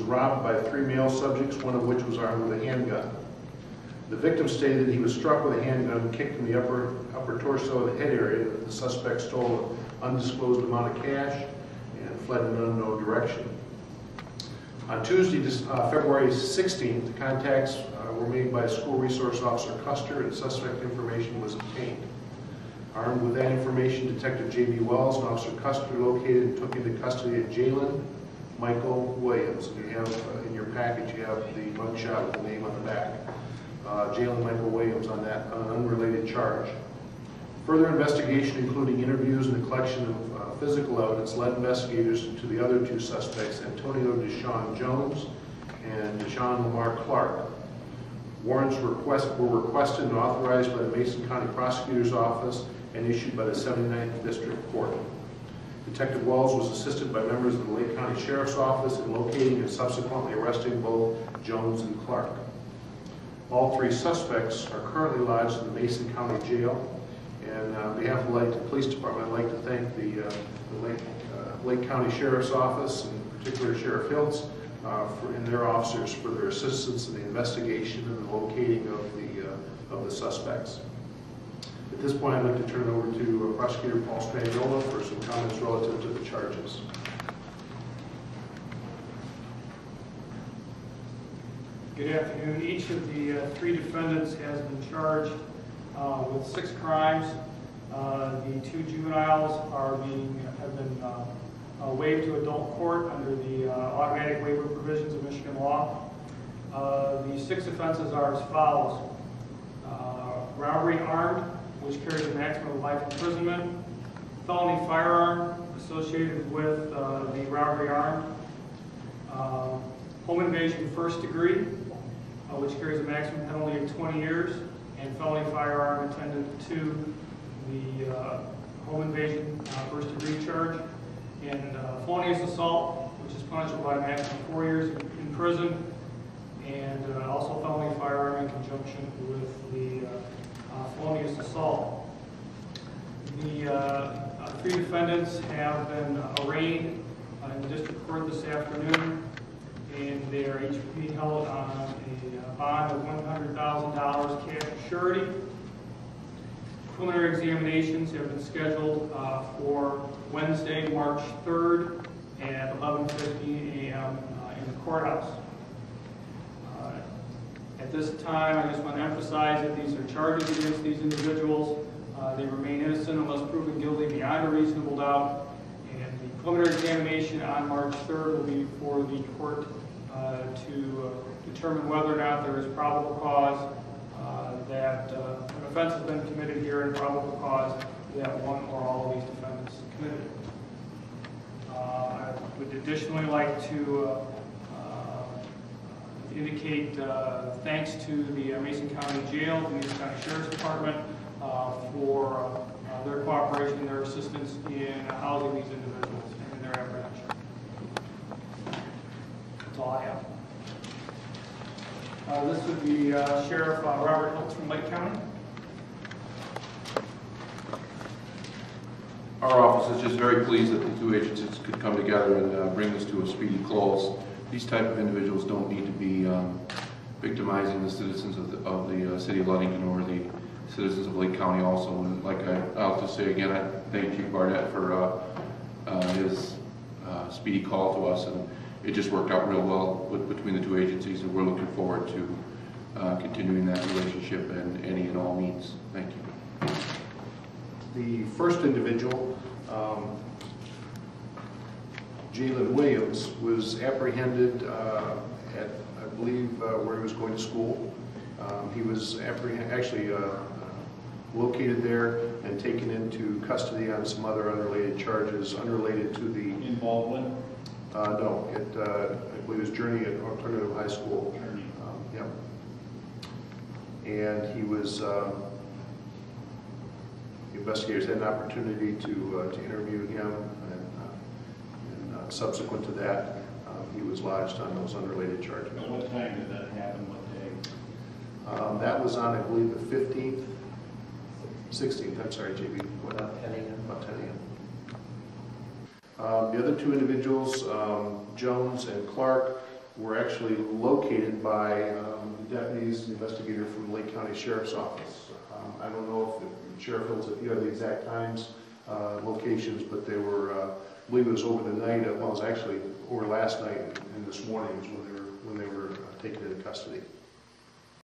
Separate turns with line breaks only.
robbed by 3 male subjects, one of which was armed with a handgun. The victim stated that he was struck with a handgun, kicked in the upper torso and head area. The suspect stole an undisclosed amount of cash and fled in an unknown direction. On Tuesday, February 16th, the contacts were made by School Resource Officer Custer, and suspect information was obtained. Armed with that information, Detective J.B. Wells and Officer Custer located and took into custody of Jalen Michael Williams. And you have in your package, you have the mugshot with the name on the back. Jalen Michael Williams on that on an unrelated charge. Further investigation, including interviews and the collection of physical evidence, led investigators to the other 2 suspects, Antonio Deshaun Jones and Deshaun Lamar Clark. Warrants were requested and authorized by the Mason County Prosecutor's Office and issued by the 79th District Court. Detective Wells was assisted by members of the Lake County Sheriff's Office in locating and subsequently arresting both Jones and Clark. All 3 suspects are currently lodged in the Mason County Jail. And on behalf of the Ludington Police Department, I'd like to thank the Lake County Sheriff's Office, and in particular Sheriff Hiltz, and their officers for their assistance in the investigation and the locating of the suspects. At this point, I'd like to turn it over to Prosecutor Paul Strangiola for some comments relative to the charges.
Good afternoon. Each of the 3 defendants has been charged with 6 crimes. The 2 juveniles have been waived to adult court under the automatic waiver provisions of Michigan law. The 6 offenses are as follows: robbery armed, which carries a maximum of life imprisonment; felony firearm associated with the robbery armed; home invasion first degree, which carries a maximum penalty of 20 years, and felony firearm intended to the home invasion first degree charge; and felonious assault, which is punishable by a maximum of 4 years in prison, and also felony firearm in conjunction with the felonious assault. The 3 defendants have been arraigned in the district court this afternoon, and they are each being held on a bond of $100,000 cash surety. Preliminary examinations have been scheduled for Wednesday, March 3rd at 11:50 a.m. in the courthouse. At this time, I just want to emphasize that these are charges against these individuals. They remain innocent unless proven guilty beyond a reasonable doubt. And the preliminary examination on March 3rd will be for the court to determine whether or not there is probable cause that an offense has been committed here, and probable cause that one or all of these defendants committed it. I would additionally like to indicate thanks to the Mason County Jail, the Mason County Sheriff's Department, for their cooperation and their assistance in housing these individuals and in their apprehension. That's all I have. This would be Sheriff Robert Hiltz from Lake County.
Our office is just very pleased that the 2 agencies could come together and bring this to a speedy close. These type of individuals don't need to be victimizing the citizens of the city of Ludington or the citizens of Lake County also. And like I'll just say again, I thank Chief Barnett for his speedy call to us, and it just worked out real well between the 2 agencies, and we're looking forward to continuing that relationship in any and all means. Thank you.
The first individual, Jalen Williams, was apprehended at, I believe, where he was going to school. He was actually located there and taken into custody on some other unrelated charges unrelated to the...
In Baldwin?
No, I believe it was Journey at Alternative High School.
Journey.
Yeah. And he was, the investigators had an opportunity to interview him, and subsequent to that, he was lodged on those unrelated charges.
At what time did that happen? What day?
That was on, I believe, the 15th, 16th, I'm sorry, JB.
About 10 a.m.
About 10 a.m. The other 2 individuals, Jones and Clark, were actually located by the deputies, the investigator from Lake County Sheriff's Office. I don't know if the sheriff knows if you have the exact times, locations, but they were, I believe it was over the night, well, it was actually over last night and this morning was when they were taken into custody.